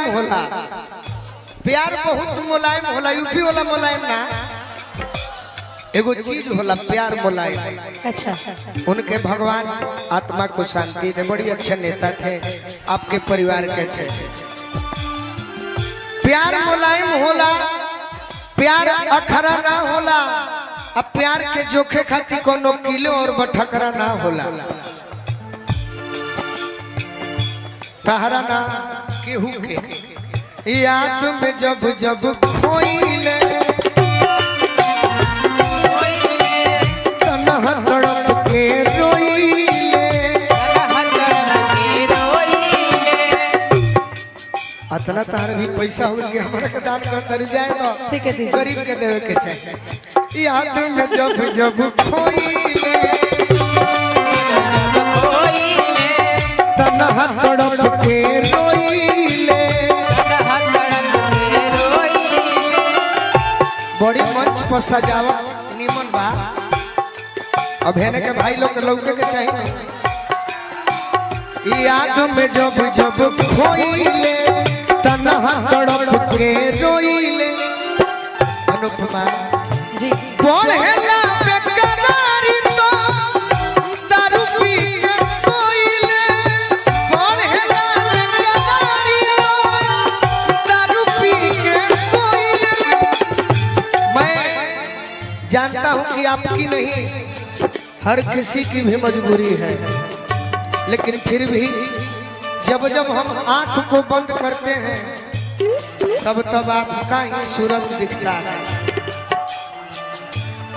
होला, प्यार बहुत मुलायम होला। यूपी वाला मुलायम ना, एगो चीज होला प्यार मुलायम। अच्छा उनके भगवान आत्मा को शांति दे, बड़ी अच्छे नेता थे, आपके परिवार के थे। प्यार मुलायम होला, प्यार अखरा ना होला। अब प्यार के जोखे खाती कोनो किलो और बठकरा ना होला। तहरा ना केहू के याद में जब जब खोइले तन्हा तड़प के रोइले। अतना तार भी पैसा हो के हमरा के दान कर जाए तो ठीक है, गरीब के देवे के चाहिए। याद में जब जब खोइले तन्हा तड़प के रोइले। बड़ी मंच पर सजावट निमन बा। अब हेने के भाई लोग के लौके के चाहिए। याद में जब जब खोइले तन्हा तड़प के रोइले। अनुपमा जी बढ़ेला बेकरारी तो दारू पी के सोइले। बढ़ेला बेकरारी तो दारू पी के सोइले। मैं जानता हूँ कि आपकी नहीं, हर किसी की भी मजबूरी है, लेकिन फिर भी जब जब हम आंख को बंद करते हैं तब तब आपका ही सूरज दिखता है।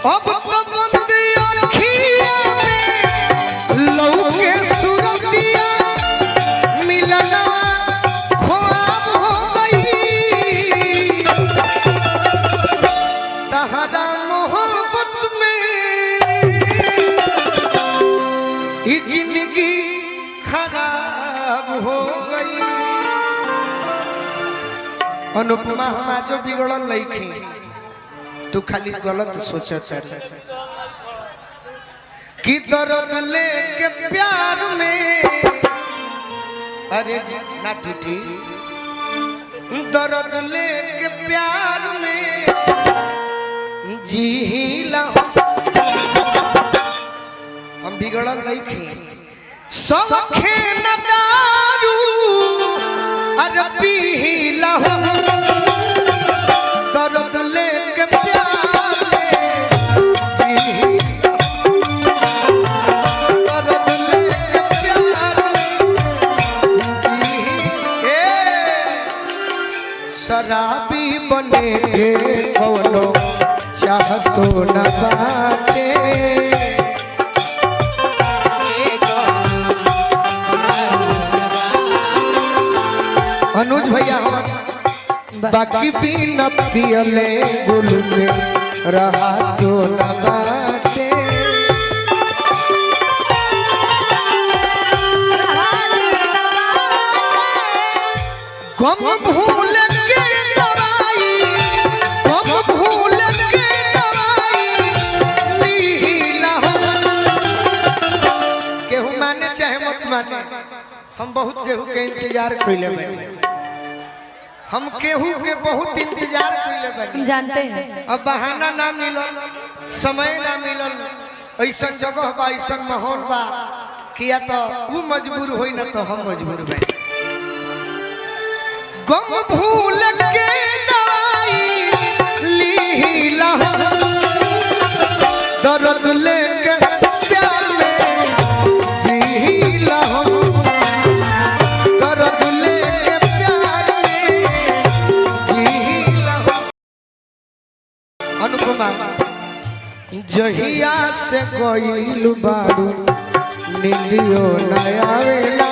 अब तो बंद आँखिया में लौके सूरतिया मिलना ख्वाब हो गई। तहरा मोहब्बत में ये जिंदगी खराब हो गई। अनुपमा हम आज बिगड़ल लईखी, तू खाली गलत सोचत है कि दर्द लेके प्यार में। अरे ना टूटी दर्द लेके प्यार में जीला। हम बिगड़ल लईखी सौखे न दारू अरे पीला दर्द लेके प्यार में दर्द लेके प्यार में शराबी बने के कौनो चाहतो न बाटे। अनुज भैया बाकी भी न पियले गुल के रहा तो न बाटे। गम भूल के दवाई, गम भूल के दवाई लीला। केहू माने चाहे मत माने, हम बहुत केहू के इंतजार कइले बानी। हम केहू के बहुत इंतजार कइले बानी। जानते हैं अब बहाना ना मिलल, समय ना मिलल, ऐसा जगह बा, ऐसा माहौल बा कि या तो वो मजबूर होई ना तो हम मजबूर बानी। गम भूल के दवाई लीला दर्द लेके प्यार में जीला। दर्द लेके प्यार में जीला। अनुपमा जहिया से गइल बारू नीलियो न आवेला।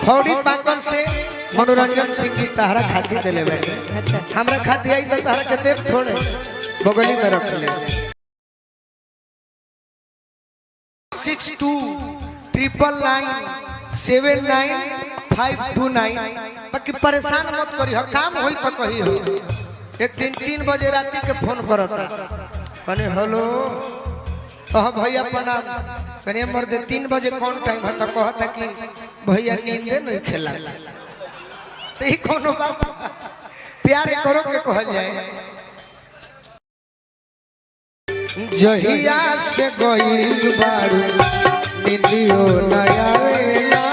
खौड़ी पाकल से मनोरंजन सिंह जी तहरा खाती दिले बैठे। अच्छा हमरा खाती आई तो तहरा के देव थोड़े बगली में रख ले। 6299979529। बाकी परेशान मत करी, हर काम होई तो कही हो। एक दिन 3 बजे रात के फोन करता, कहने हेलो हाँ भैया प्रणाम कने मर्द 3 बजे कौन टाइम है तो कहता कि भैया नींदे नहीं खेला तो ही कोनो बात प्यार करो के कहल जाए। जहिया से गई बारू नींदियो नया वेला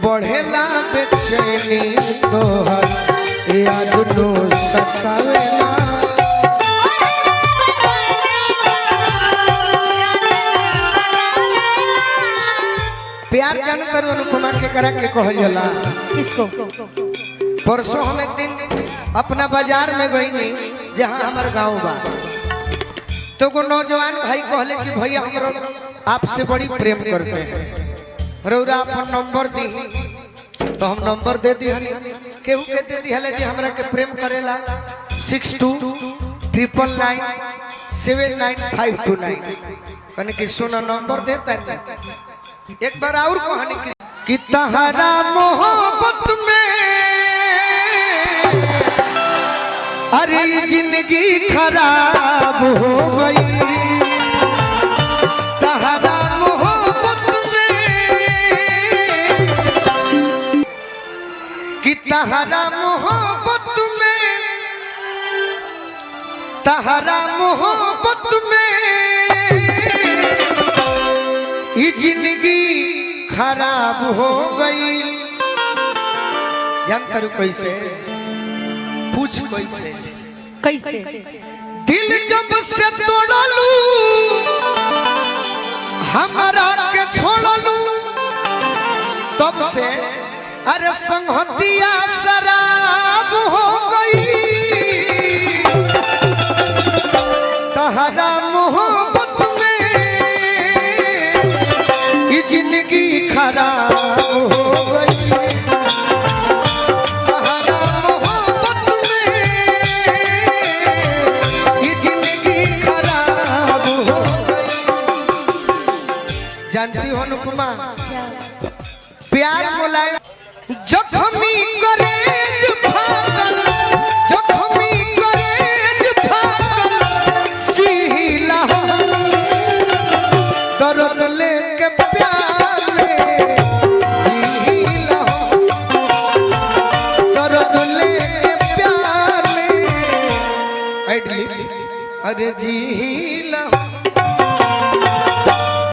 बढ़ेला बेचैनी तोहर याद नो सतावेला प्यार जान करो अनुपमा के करा के कहल जाला किसको? परसों हम एक दिन अपना बाजार में गई नहीं जहाँ हमारे गाँव बा तो को नौजवान भाई कहले कि भैया हमरो आपसे बड़ी प्रेम करते हैं रौरा अपन नंबर दी तो हम नंबर दे दी केहू के दे दी हले जे हमरा के प्रेम करेला 6299979529 कने कि सुना नंबर देता है। एक बार और कहानी कि तहरा मोहब्बत में अरे जिंदगी खराब हो गई तहरा मोहब्बत में कि तहरा मोहब्बत में तहरा मोहब्बत में ये जिंदगी खराब हो गई। जान करू कैसे पूछ कैसे कैसे? दिल जब से तोड़लू हमारा के छोड़लू तब से अरे संगतिया शराब हो गई तहरा मोहब्बत में ये जिंदगी खराब हो गई तहरा मोहब्बत में ये जिंदगी खराब हो गई। जानती हो अनुपमा प्यार मुलायम जख्मी करेज फाटल जख्मी करेज फाटल सीला दर्द लेके प्यार में जीला दर्द लेके प्यार में अरे जी